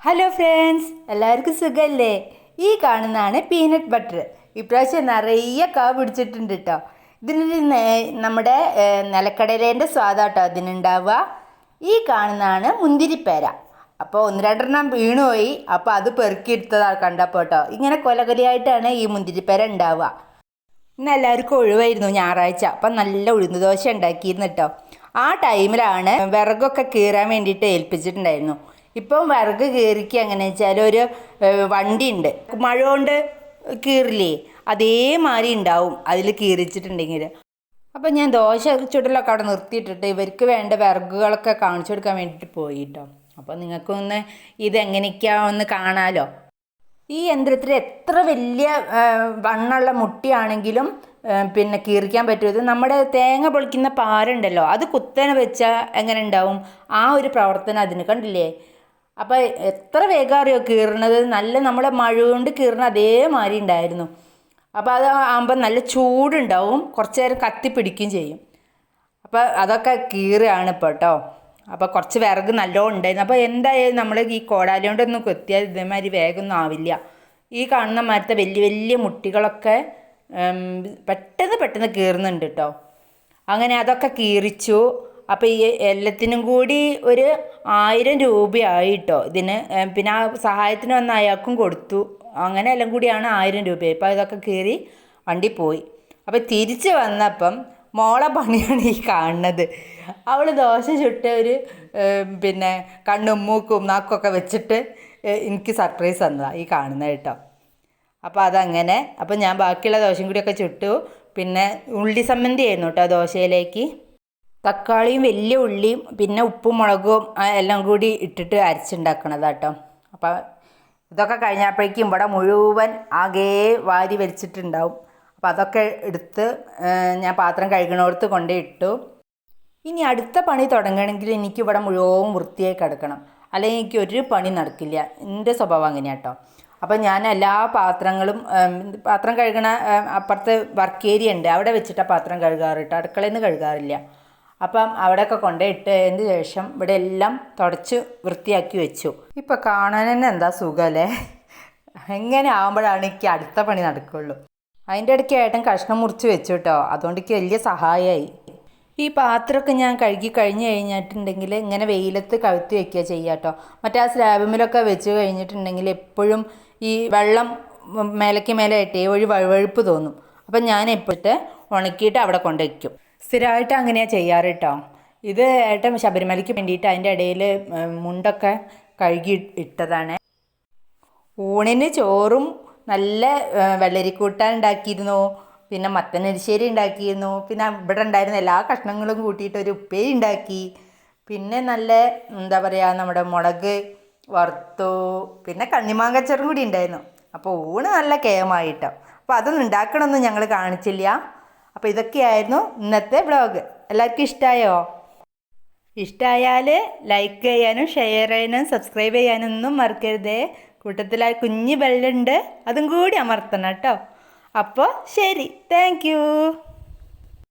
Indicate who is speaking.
Speaker 1: Hello friends, എല്ലാവർക്കും സുഖമല്ലേ? ഈ കാണുന്നതാണ് പീനട്ട് ബട്ടർ. ഇപ്രാവശ്യം നിറയെ കാ പിടിച്ചിട്ടുണ്ട് കേട്ടോ. ഇതിനൊരു നമ്മുടെ നിലക്കടലേൻ്റെ സ്വാദാട്ടോ അതിനുണ്ടാവുക. ഈ കാണുന്നതാണ് മുന്തിരിപ്പേര. അപ്പോൾ ഒന്ന് രണ്ടെണ്ണം വീണുപോയി. അപ്പോൾ അത് പെറുക്കിയെടുത്തതാണ് കണ്ടപ്പോൾ കേട്ടോ. ഇങ്ങനെ കൊലകൊലയായിട്ടാണ് ഈ മുന്തിരിപ്പേര ഉണ്ടാവുക. ഇന്ന് എല്ലാവർക്കും ഒഴിവായിരുന്നു, ഞായറാഴ്ച. അപ്പം നല്ല ഉഴുന്ന് ദോശ ഉണ്ടാക്കിയിരുന്നു കേട്ടോ. ആ ടൈമിലാണ് വിറകൊക്കെ കീറാൻ വേണ്ടിയിട്ട് ഏൽപ്പിച്ചിട്ടുണ്ടായിരുന്നു. ഇപ്പം വിറക് കീറിക്ക് എങ്ങനെയാ വെച്ചാൽ ഒരു വണ്ടി ഉണ്ട്, മഴ കൊണ്ട് കീറില്ലേ അതേമാതിരി ഉണ്ടാവും അതിൽ കീറിച്ചിട്ടുണ്ടെങ്കിൽ. അപ്പം ഞാൻ ദോശ ചുടലൊക്കെ അവിടെ നിർത്തിയിട്ടിട്ട് ഇവർക്ക് വേണ്ട വിറകുകളൊക്കെ കാണിച്ചു കൊടുക്കാൻ വേണ്ടിയിട്ട് പോയി കേട്ടോ. അപ്പോൾ നിങ്ങൾക്കൊന്ന് ഇതെങ്ങനെയൊക്കെയാണെന്ന് കാണാമല്ലോ. ഈ യന്ത്രത്തിൽ എത്ര വലിയ വണ്ണമുള്ള മുട്ടിയാണെങ്കിലും പിന്നെ കീറിക്കാൻ പറ്റും. ഇത് നമ്മുടെ തേങ്ങ പൊളിക്കുന്ന പാരുണ്ടല്ലോ, അത് കുത്തനെ വെച്ചാൽ എങ്ങനെ ഉണ്ടാവും, ആ ഒരു പ്രവർത്തനം അതിന് കണ്ടില്ലേ. അപ്പോൾ എത്ര വേഗം അറിയോ കീറണത്, നല്ല നമ്മളെ മഴ കൊണ്ട് കീറണ അതേമാതിരി ഉണ്ടായിരുന്നു. അപ്പോൾ അത് ആകുമ്പോൾ നല്ല ചൂടുണ്ടാവും, കുറച്ച് നേരം കത്തിപ്പിടിക്കുകയും ചെയ്യും. അപ്പോൾ അതൊക്കെ കീറുകയാണ് ഇപ്പോൾ കേട്ടോ. അപ്പോൾ കുറച്ച് വിറക് നല്ലോണം ഉണ്ടായിരുന്നു. അപ്പോൾ എന്തായാലും നമ്മൾ ഈ കോടാലി കൊണ്ടൊന്നും കൊത്തിയാൽ ഇതേമാതിരി വേഗമൊന്നും ആവില്ല. ഈ കാണുന്ന മരത്തെ വലിയ വലിയ മുട്ടികളൊക്കെ പെട്ടെന്ന് കീറുന്നുണ്ട് കേട്ടോ. അങ്ങനെ അതൊക്കെ കീറിച്ചു. അപ്പോൾ ഈ എല്ലാത്തിനും കൂടി ഒരു 1000 രൂപയായി കേട്ടോ ഇതിന്. പിന്നെ ആ സഹായത്തിന് വന്ന അയാൾക്കും കൊടുത്തു. അങ്ങനെ എല്ലാം കൂടിയാണ് 1000 രൂപയായി. അപ്പോൾ ഇതൊക്കെ കീറി വണ്ടി പോയി. അപ്പോൾ തിരിച്ച് വന്നപ്പം മോളെ പണിയാണ് ഈ കാണുന്നത്. അവൾ ദോശ ചുട്ട് ഒരു പിന്നെ കണ്ണും മൂക്കും നാക്കൊക്കെ വെച്ചിട്ട് എനിക്ക് സർപ്രൈസ് തന്നതാണ് ഈ കാണുന്നത് കേട്ടോ. അപ്പോൾ അതങ്ങനെ. അപ്പോൾ ഞാൻ ബാക്കിയുള്ള ദോശയും കൂടിയൊക്കെ ചുട്ടു. പിന്നെ ഉള്ളി സമ്മന്തി ആയിരുന്നു കേട്ടോ ദോശയിലേക്ക്. തക്കാളിയും വലിയ ഉള്ളിയും പിന്നെ ഉപ്പും മുളകും എല്ലാം കൂടി ഇട്ടിട്ട് അരച്ചുണ്ടാക്കണതാട്ടോ. അപ്പോൾ ഇതൊക്കെ കഴിഞ്ഞപ്പോഴേക്കും ഇവിടെ മുഴുവൻ ആകെ വാരി വലിച്ചിട്ടുണ്ടാവും. അപ്പോൾ അതൊക്കെ എടുത്ത് ഞാൻ പാത്രം കഴുകണോടത്ത് കൊണ്ടേ ഇട്ടു. ഇനി അടുത്ത പണി തുടങ്ങണമെങ്കിൽ എനിക്കിവിടെ മുഴുവൻ വൃത്തിയായി കിടക്കണം, അല്ലെങ്കിൽ എനിക്ക് ഒരു പണി നടക്കില്ല. എൻ്റെ സ്വഭാവം അങ്ങനെയാണ് കേട്ടോ. അപ്പം ഞാൻ എല്ലാ പാത്രങ്ങളും പാത്രം കഴുകണ അപ്പുറത്ത് വർക്ക് ഏരിയ ഉണ്ട്, അവിടെ വെച്ചിട്ടാണ് പാത്രം കഴുകാറ് കേട്ടോ. അടുക്കളയിൽ നിന്ന് കഴുകാറില്ല. അപ്പം അവിടെയൊക്കെ കൊണ്ടുപോയിട്ടതിന് ശേഷം ഇവിടെ എല്ലാം തുടച്ച് വൃത്തിയാക്കി വെച്ചു. ഇപ്പം കാണാൻ തന്നെ എന്താ സുഖമല്ലേ. എങ്ങനെ ആകുമ്പോഴാണ് എനിക്ക് അടുത്ത പണി നടക്കുള്ളൂ. അതിൻ്റെ ഇടയ്ക്ക് ഏട്ടൻ കഷ്ണം മുറിച്ച് വെച്ചു കേട്ടോ. അതുകൊണ്ട് എനിക്ക് വലിയ സഹായമായി. ഈ പാത്രമൊക്കെ ഞാൻ കഴുകി കഴിഞ്ഞ് കഴിഞ്ഞിട്ടുണ്ടെങ്കിൽ ഇങ്ങനെ വെയിലത്ത് കഴുത്തി വയ്ക്കുക ചെയ്യുക കേട്ടോ. മറ്റേ ആ സ്ലാബിലൊക്കെ വെച്ച് കഴിഞ്ഞിട്ടുണ്ടെങ്കിൽ എപ്പോഴും ഈ വെള്ളം മേലേക്ക് മേലെ ആയിട്ടേ ഒരു വഴുവഴുപ്പ് തോന്നും. അപ്പം ഞാൻ എപ്പോഴത്തെ ഉണക്കിയിട്ട് അവിടെ കൊണ്ട് വയ്ക്കും. സ്ഥിരമായിട്ട് അങ്ങനെയാണ് ചെയ്യാറ് കേട്ടോ. ഇത് ഏട്ടൻ ശബരിമലയ്ക്ക് വേണ്ടിയിട്ട് അതിൻ്റെ ഇടയിൽ മുണ്ടൊക്കെ കഴുകി ഇട്ടതാണ്. ഊണിന് ചോറും നല്ല വെള്ളരിക്കൂട്ടാൻ ഉണ്ടാക്കിയിരുന്നു, പിന്നെ മത്തനരിശ്ശേരി ഉണ്ടാക്കിയിരുന്നു, പിന്നെ ഇവിടെ ഉണ്ടായിരുന്ന എല്ലാ കഷ്ണങ്ങളും കൂട്ടിയിട്ട് ഒരു ഉപ്പേരി ഉണ്ടാക്കി, പിന്നെ നല്ല എന്താ പറയുക നമ്മുടെ മുളക് വറുത്തു, പിന്നെ കണ്ണിമാങ്ങച്ചറും കൂടി ഉണ്ടായിരുന്നു. അപ്പോൾ ഊണ് നല്ല കേമായിട്ടോ. അപ്പോൾ അതൊന്നും ഉണ്ടാക്കണമെന്നും ഞങ്ങൾ കാണിച്ചില്ല. അപ്പോൾ ഇതൊക്കെയായിരുന്നു ഇന്നത്തെ വ്ളോഗ്. എല്ലാവർക്കും ഇഷ്ടമായോ? ഇഷ്ടമായാൽ ലൈക്ക് ചെയ്യാനും ഷെയർ ചെയ്യാനും സബ്സ്ക്രൈബ് ചെയ്യാനൊന്നും മറക്കരുതേ. കൂട്ടത്തിൽ ആ കുഞ്ഞ് ബെല്ലുണ്ട്, അതും കൂടി അമർത്തണം കേട്ടോ. അപ്പോൾ ശരി, താങ്ക് യു.